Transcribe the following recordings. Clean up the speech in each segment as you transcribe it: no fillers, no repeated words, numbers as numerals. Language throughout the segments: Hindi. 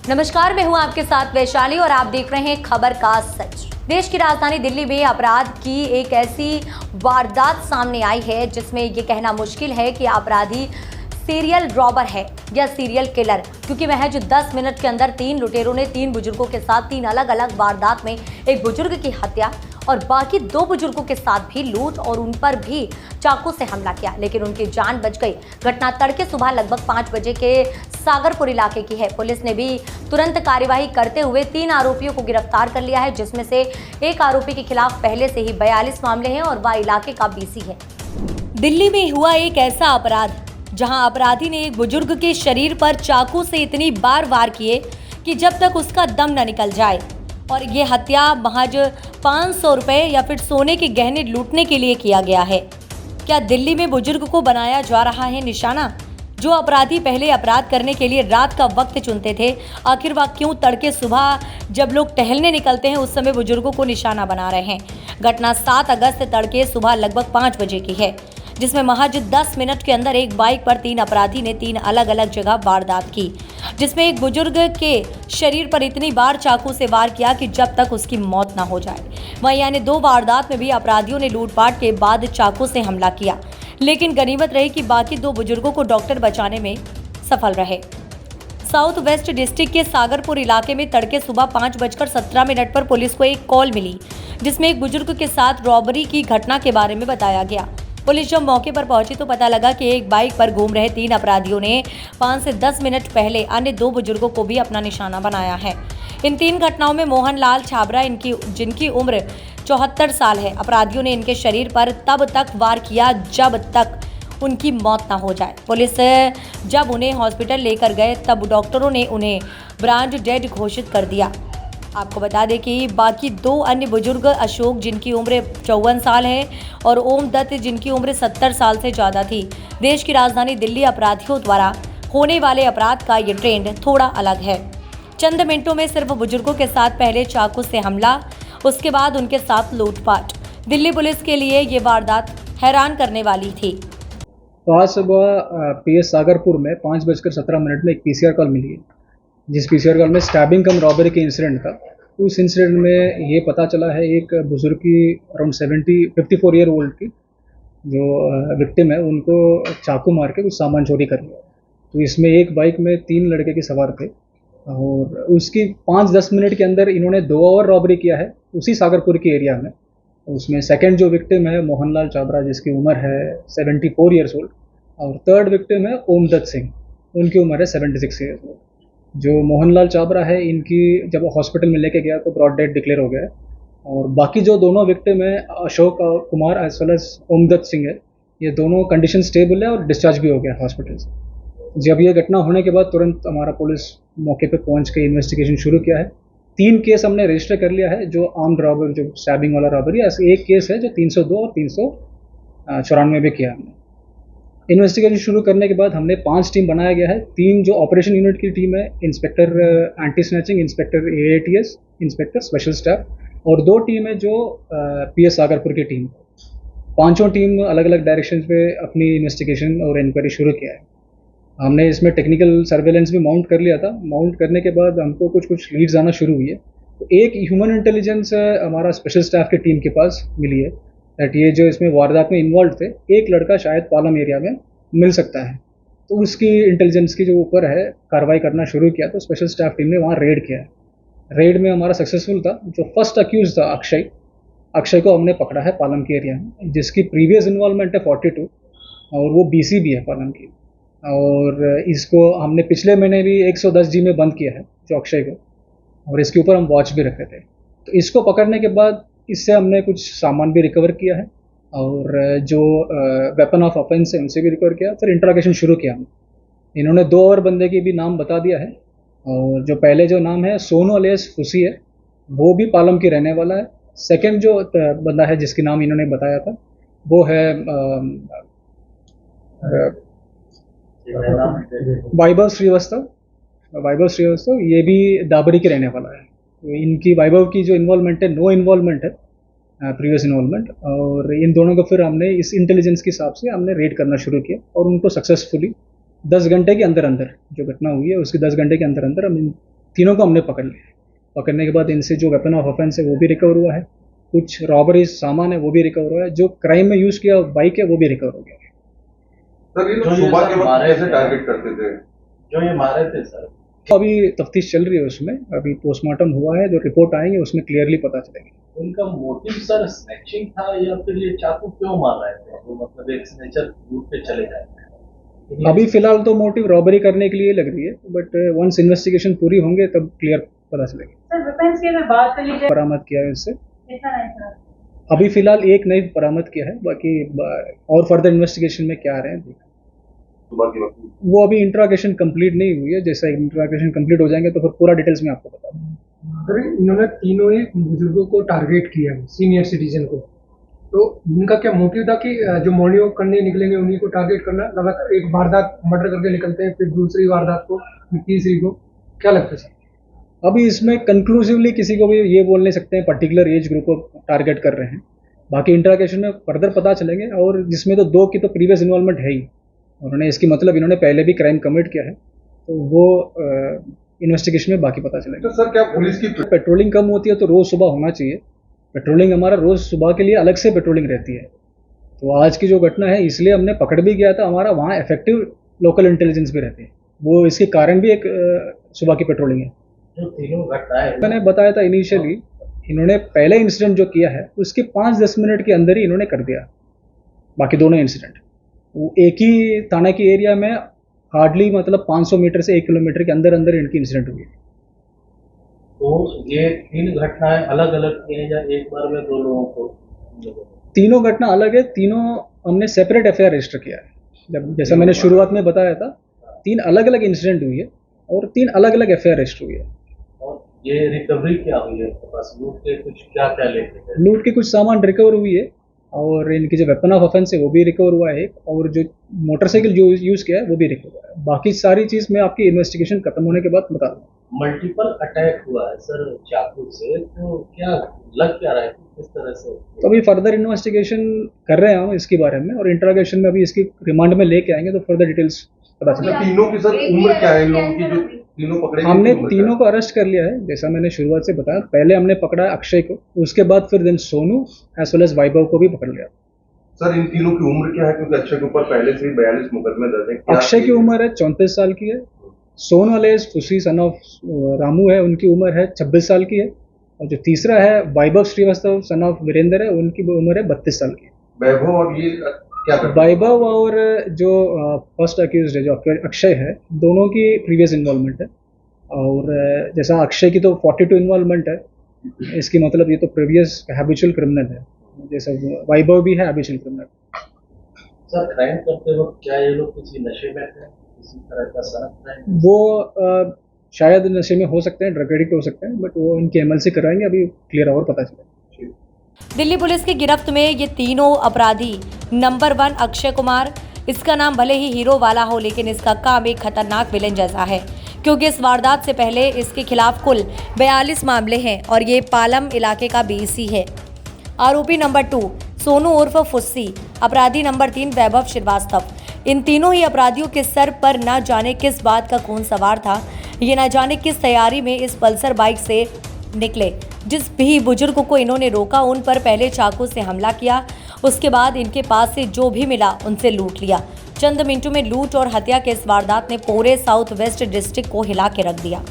नमस्कार, मैं हूं आपके साथ वैशाली और आप देख रहे हैं खबर का सच। देश की राजधानी दिल्ली में अपराध की एक ऐसी वारदात सामने आई है जिसमें ये कहना मुश्किल है कि अपराधी सीरियल रॉबर है या सीरियल किलर, क्योंकि महज 10 मिनट के अंदर 3 लुटेरों ने 3 बुजुर्गों के साथ 3 अलग अलग वारदात में एक बुजुर्ग की हत्या और बाकी 2 बुजुर्गों के साथ भी लूट और उन पर भी चाकू से हमला किया, लेकिन उनकी जान बच गई। घटना तड़के सुबह लगभग 5 बजे के सागरपुर इलाके की है। पुलिस ने भी तुरंत कार्यवाही करते हुए 3 आरोपियों को गिरफ्तार कर लिया है, जिसमें से एक आरोपी के खिलाफ पहले से ही 42 मामले हैं और वह इलाके का बीसी है। दिल्ली में हुआ एक ऐसा अपराध जहां अपराधी ने एक बुजुर्ग के शरीर पर चाकू से इतनी बार वार किए कि जब तक उसका दम न निकल जाए, और ये हत्या महज 500 रुपए या फिर सोने के गहने लूटने के लिए किया गया है। क्या दिल्ली में बुजुर्ग को बनाया जा रहा है निशाना? जो अपराधी पहले अपराध करने के लिए रात का वक्त चुनते थे, आखिर वह क्यों तड़के सुबह जब लोग टहलने निकलते हैं उस समय बुजुर्गों को निशाना बना रहे हैं? घटना 7 अगस्त तड़के सुबह लगभग 5 बजे की है, जिसमें महज 10 मिनट के अंदर एक बाइक पर 3 अपराधी ने 3 अलग अलग जगह वारदात की, जिसमें एक बुजुर्ग के शरीर पर इतनी बार चाकू से वार किया कि जब तक उसकी मौत ना हो जाए। वहीं अन्य 2 वारदात में भी अपराधियों ने लूटपाट के बाद चाकू से हमला किया, लेकिन गनीमत रही कि बाकी 2 बुजुर्गों को डॉक्टर बचाने में सफल रहे। साउथ वेस्ट डिस्ट्रिक्ट के सागरपुर इलाके में तड़के सुबह 5:17 पर पुलिस को एक कॉल मिली, जिसमें एक बुजुर्ग के साथ रॉबरी की घटना के बारे में बताया गया। पुलिस जब मौके पर पहुंची तो पता लगा कि एक बाइक पर घूम रहे 3 अपराधियों ने 5 से 10 मिनट पहले अन्य 2 बुजुर्गों को भी अपना निशाना बनाया है। इन 3 घटनाओं में मोहनलाल छाबरा जिनकी उम्र 74 साल है, अपराधियों ने इनके शरीर पर तब तक वार किया जब तक उनकी मौत न हो जाए। पुलिस जब उन्हें हॉस्पिटल लेकर गए तब डॉक्टरों ने उन्हें ब्रांड डेड घोषित कर दिया। आपको बता दें कि बाकी 2 अन्य बुजुर्ग अशोक जिनकी उम्र 54 साल है और ओम दत्त जिनकी उम्र 70 साल से ज़्यादा थी। देश की राजधानी दिल्ली अपराधियों द्वारा होने वाले अपराध का ये ट्रेंड थोड़ा अलग है। चंद मिनटों में सिर्फ बुजुर्गों के साथ पहले चाकू से हमला, उसके बाद उनके साथ लूटपाट। दिल्ली पुलिस के लिए ये वारदात हैरान करने वाली थी। तो आज सुबह पीएस सागरपुर में 5:17 में एक पीसीआर कॉल मिली है, जिस पीसीआर कॉल में स्टैबिंग कम रॉबरी के इंसिडेंट था। उस इंसिडेंट में ये पता चला है एक बुजुर्ग की अराउंड 54 ईयर ओल्ड की जो विक्टिम है, उनको चाकू मार के कुछ सामान चोरी कर लिया। तो इसमें एक बाइक में 3 लड़के के सवार थे और उसकी 5-10 मिनट के अंदर इन्होंने 2 और रॉबरी किया है उसी सागरपुर के एरिया में। उसमें सेकंड जो विक्टिम है मोहनलाल छाबरा, जिसकी उम्र है 74 ईयर्स ओल्ड, और थर्ड विक्टिम है ओम दत्त सिंह, उनकी उम्र है 76 ईयर्स ओल्ड। जो मोहनलाल छाबरा है, इनकी जब हॉस्पिटल में लेके गया तो ब्रॉड डेड डिक्लेयर हो गया है, और बाकी जो दोनों विक्टिम है Ashok Kumar as well as Om Dutt Singh है, ये दोनों कंडीशन स्टेबल है और डिस्चार्ज भी हो गया हॉस्पिटल से। जब ये घटना होने के बाद तुरंत हमारा पुलिस मौके पे पहुंच के इन्वेस्टिगेशन शुरू किया है। 3 केस हमने रजिस्टर कर लिया है, जो आर्म्ड रॉबरी, जो स्टैबिंग वाला रॉबरी है। एक केस है जो 302 और 394 में किया हमने। इन्वेस्टिगेशन शुरू करने के बाद हमने 5 टीम बनाया गया है। 3 जो ऑपरेशन यूनिट की टीम है, inspector anti snatching, inspector AATS, inspector special staff, और 2 टीम है जो पीएस सागरपुर की टीम। 5 टीम अलग अलग डायरेक्शन पे अपनी इन्वेस्टिगेशन और इंक्वायरी शुरू किया है। हमने इसमें टेक्निकल सर्वेलेंस भी माउंट कर लिया था। माउंट करने के बाद हमको कुछ लीड्स आना शुरू हुई है। तो एक ह्यूमन इंटेलिजेंस हमारा स्पेशल स्टाफ की टीम के पास मिली है दैट ये जो इसमें वारदात में इन्वॉल्व थे, एक लड़का शायद पालम एरिया में मिल सकता है। तो उसकी इंटेलिजेंस की जो ऊपर है कार्रवाई करना शुरू किया, तो स्पेशल स्टाफ टीम ने वहाँ रेड किया है। रेड में हमारा सक्सेसफुल था। जो फर्स्ट अक्यूज था अक्षय को हमने पकड़ा है पालम के एरिया में, जिसकी प्रीवियस इन्वॉल्वमेंट है 42 और वो BC भी है पालम की। और इसको हमने पिछले महीने भी 110G में बंद किया है जो अक्षय को, और इसके ऊपर हम वॉच भी रखे थे। तो इसको पकड़ने के बाद इससे हमने कुछ सामान भी रिकवर किया है और जो वेपन ऑफ ऑफेंस है उनसे भी रिकवर किया। फिर इंट्रोगेशन शुरू किया हमने। इन्होंने 2 और बंदे की भी नाम बता दिया है, और जो पहले जो नाम है सोनू अलियास फुसी है, वो भी पालम की रहने वाला है। सेकंड जो बंदा है जिसकी नाम इन्होंने बताया था वो है वैभव श्रीवास्तव, ये भी दाबरी के रहने वाला है। तो इनकी वैभव की जो इन्वॉल्वमेंट है, नो इन्वॉल्वमेंट है, प्रीवियस इन्वॉल्वमेंट, और इन दोनों को फिर हमने इस इंटेलिजेंस के हिसाब से हमने रेड करना शुरू किया और उनको सक्सेसफुली 10 घंटे के अंदर अंदर, जो घटना हुई है उसके 10 घंटे के अंदर अंदर हम इन तीनों को हमने पकड़ लिया। पकड़ने के बाद इनसे जो वेपन ऑफ ऑफेंस है वो भी रिकवर हुआ है, कुछ रॉबरी सामान है वो भी रिकवर हुआ है, जो क्राइम में यूज़ किया बाइक है वो भी रिकवर हो गया। सर ये लोग सुबह के वक्त कैसे टारगेट करते थे? जो ये मारे थे सर, अभी तफ्तीश चल रही है उसमें, अभी पोस्टमार्टम हुआ है, जो रिपोर्ट आएंगे उसमें क्लियरली पता चलेगी। उनका मोटिव सर स्नैचिंग था या फिर ये चाकू क्यों मार रहे थे? वो मतलब एक स्नेचर रूट पे चले जाते हैं। अभी फिलहाल तो मोटिव रॉबरी करने के लिए लग रही है, बट वंस इन्वेस्टिगेशन पूरी होंगे तब क्लियर पता चलेगी। सर वेपन्स की अगर बात कर लीजिए, बरामद किया है इससे, कितना है सर? अभी फिलहाल एक नाइफ बरामद किया है, बाकी और फर्दर इन्वेस्टिगेशन में क्या आ रहे हैं देखा। सुबह के वक्त वो अभी इंट्रागेशन कंप्लीट नहीं हुई है, जैसा इंट्रागेशन कंप्लीट हो जाएंगे तो फिर पूरा डिटेल्स में आपको बता दूँ। सर इन्होंने तीनों ही बुजुर्गों को टारगेट किया है, सीनियर सिटीजन को, तो इनका क्या मोटिव था कि जो मॉर्निंग वॉक करने निकलेंगे उन्हीं को टारगेट करना? लगातार एक वारदात मर्डर करके निकलते हैं, फिर दूसरी वारदात को, फिर तीसरी को, क्या लगता है सर? अभी इसमें कंक्लूसिवली किसी को भी ये बोल नहीं सकते हैं पर्टिकुलर एज ग्रुप को टारगेट कर रहे हैं, बाकी इंट्रागेशन में फर्दर पता चलेंगे। और जिसमें तो दो की तो प्रीवियस इन्वॉल्वमेंट है ही, उन्होंने इसकी मतलब इन्होंने पहले भी क्राइम कमिट किया है, तो वो इन्वेस्टिगेशन में बाकी पता चलेगा। तो सर क्या पुलिस की पेट्रोलिंग कम होती है तो रोज़ सुबह होना चाहिए, पेट्रोलिंग हमारा रोज़ सुबह के लिए अलग से पेट्रोलिंग रहती है। तो आज की जो घटना है इसलिए हमने पकड़ भी किया था, हमारा वहाँ इफेक्टिव लोकल इंटेलिजेंस भी रहती है, वो इसके कारण भी एक सुबह की पेट्रोलिंग है। जो तीनों घटनाएं मैंने बताया था इनिशियली, इन्होंने पहले इंसिडेंट जो किया है उसके 5-10 मिनट के अंदर ही इन्होंने कर दिया, बाकी दोनों इंसिडेंट वो एक ही थाना की एरिया में हार्डली मतलब 500 मीटर से 1 किलोमीटर के अंदर अंदर इनकी इंसिडेंट हुई है। तो ये तीन घटनाएं अलग अलग की हैं या एक बार में दो लोगों को? तीनों घटना अलग है, तीनों हमने सेपरेट एफआईआर रजिस्टर किया है। जैसा मैंने शुरुआत में बताया था, 3 अलग अलग इंसिडेंट हुई है और 3 अलग अलग एफआईआर रजिस्टर हुई है। और ये रिकवरी क्या हुई है आपके पास? लूट के कुछ क्या क्या लेते थे? लूट के कुछ सामान रिकवर हुई है और इनकी जो वेपन ऑफ ऑफेंस है वो भी रिकवर हुआ है, और जो मोटरसाइकिल जो यूज़ किया है वो भी रिकवर हुआ है। बाकी सारी चीज़ मैं आपकी इन्वेस्टिगेशन खत्म होने के बाद बता दूँगा। मल्टीपल अटैक हुआ है सर चाकू से, तो क्या लग क्या रहा है किस तरह से? तो अभी फर्दर इन्वेस्टिगेशन कर रहे हैं हम इसके बारे में, और इंट्रागेशन में अभी इसकी रिमांड में लेके आएंगे तो फर्दर डिटेल्स पता चलेगा। तीनों की सर उम्र क्या है इन लोगों की, जो तीनों पकड़े गए? हमने उम्र क्या है? तीनों को अरेस्ट कर लिया है, जैसा मैंने शुरुआत से बताया। पहले हमने पकड़ा अक्षय को, उसके बाद फिर then Sonu as well as Vaibhav को भी पकड़ लिया। सर इन तीनों की उम्र क्या है, क्योंकि अक्षय के ऊपर पहले से ही 42 मुकदमे दर्ज हैं? क्या अक्षय की उम्र है 34 साल की है, सोनू वाले खुशी सन ऑफ रामू है, उनकी उम्र है 26 साल की है, और जो तीसरा है वैभव श्रीवास्तव सन ऑफ वीरेंद्र है, उनकी उम्र है 32 साल की। वैभव और ये क्या करते हैं? वैभव और जो फर्स्ट अक्यूज्ड है जो अक्षय है, दोनों की प्रीवियस इन्वॉल्वमेंट है, और जैसा अक्षय की तो 42 इन्वॉल्वमेंट है, इसकी मतलब ये तो प्रीवियस हैबिचुअल क्रिमिनल है, जैसा वैभव भी है हैबिचुअल क्रिमिनल। सर क्राइम करते वक्त क्या ये लोग किसी नशे में थे, किसी तरह का सनक है? वो शायद नशे में हो सकते हैं, ड्रग एडिक्ट हो सकते हैं, बट वो इनके एमएल से कराएंगे, अभी क्लियर और पता चलेगा। दिल्ली पुलिस की गिरफ्त में ये तीनों अपराधी, नंबर 1 अक्षय कुमार, इसका नाम भले ही हीरो वाला हो लेकिन इसका काम एक खतरनाक विलेन जैसा है, क्योंकि इस वारदात से पहले इसके खिलाफ कुल 42 मामले हैं और ये पालम इलाके का बीसी है। आरोपी नंबर 2 सोनू उर्फ फुस्सी, अपराधी नंबर 3 वैभव श्रीवास्तव। इन तीनों ही अपराधियों के सर पर न जाने किस बात का खून सवार था, ये न जाने किस तैयारी में इस पल्सर बाइक से निकले। जिस भी बुजुर्ग को इन्होंने रोका उन पर पहले चाकू से हमला किया, उसके बाद इनके पास से जो भी मिला उनसे लूट लिया। चंद मिनटों में लूट और हत्या के इस वारदात ने पूरे साउथ वेस्ट डिस्ट्रिक्ट को हिला के रख दिया।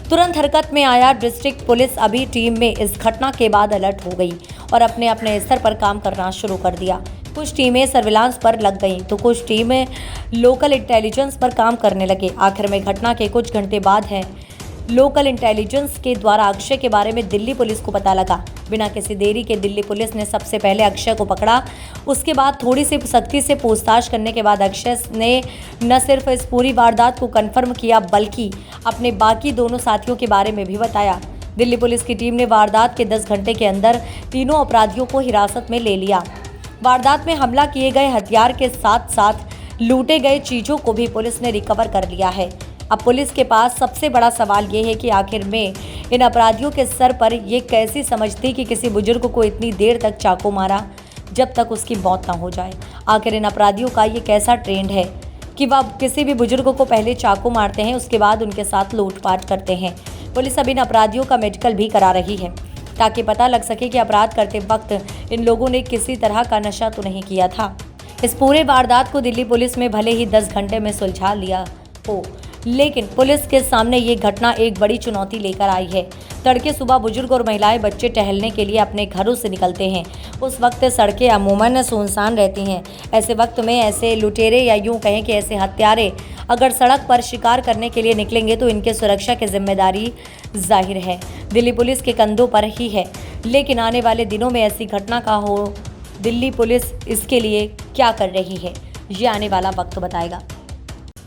तुरंत हरकत में आया डिस्ट्रिक्ट पुलिस अभी टीम में इस घटना के बाद अलर्ट हो गई और अपने अपने स्तर पर काम करना शुरू कर दिया। कुछ टीमें सर्विलांस पर लग गईं तो कुछ टीमें लोकल इंटेलिजेंस पर काम करने लगे। आखिर में घटना के कुछ घंटे बाद है लोकल इंटेलिजेंस के द्वारा अक्षय के बारे में दिल्ली पुलिस को पता लगा। बिना किसी देरी के दिल्ली पुलिस ने सबसे पहले अक्षय को पकड़ा। उसके बाद थोड़ी सी सख्ती से पूछताछ करने के बाद अक्षय ने न सिर्फ इस पूरी वारदात को कंफर्म किया बल्कि अपने बाकी दोनों साथियों के बारे में भी बताया। दिल्ली पुलिस की टीम ने वारदात के 10 घंटे के अंदर तीनों अपराधियों को हिरासत में ले लिया। वारदात में हमला किए गए हथियार के साथ साथ लूटे गए चीज़ों को भी पुलिस ने रिकवर कर लिया है। अब पुलिस के पास सबसे बड़ा सवाल ये है कि आखिर में इन अपराधियों के सर पर ये कैसी समझ थी कि किसी बुजुर्ग को इतनी देर तक चाकू मारा जब तक उसकी मौत ना हो जाए। आखिर इन अपराधियों का ये कैसा ट्रेंड है कि वह किसी भी बुजुर्ग को पहले चाकू मारते हैं, उसके बाद उनके साथ लूटपाट करते हैं। पुलिस अब इन अपराधियों का मेडिकल भी करा रही है ताकि पता लग सके कि अपराध करते वक्त इन लोगों ने किसी तरह का नशा तो नहीं किया था। इस पूरे वारदात को दिल्ली पुलिस में भले ही 10 घंटे में सुलझा लिया हो, लेकिन पुलिस के सामने ये घटना एक बड़ी चुनौती लेकर आई है। तड़के सुबह बुजुर्ग और महिलाएं बच्चे टहलने के लिए अपने घरों से निकलते हैं। उस वक्त सड़कें अमूमन सुनसान रहती हैं। ऐसे वक्त में ऐसे लुटेरे या यूं कहें कि ऐसे हत्यारे अगर सड़क पर शिकार करने के लिए निकलेंगे तो इनके सुरक्षा की जिम्मेदारी जाहिर है दिल्ली पुलिस के कंधों पर ही है। लेकिन आने वाले दिनों में ऐसी घटना का हो, दिल्ली पुलिस इसके लिए क्या कर रही है, ये आने वाला वक्त बताएगा।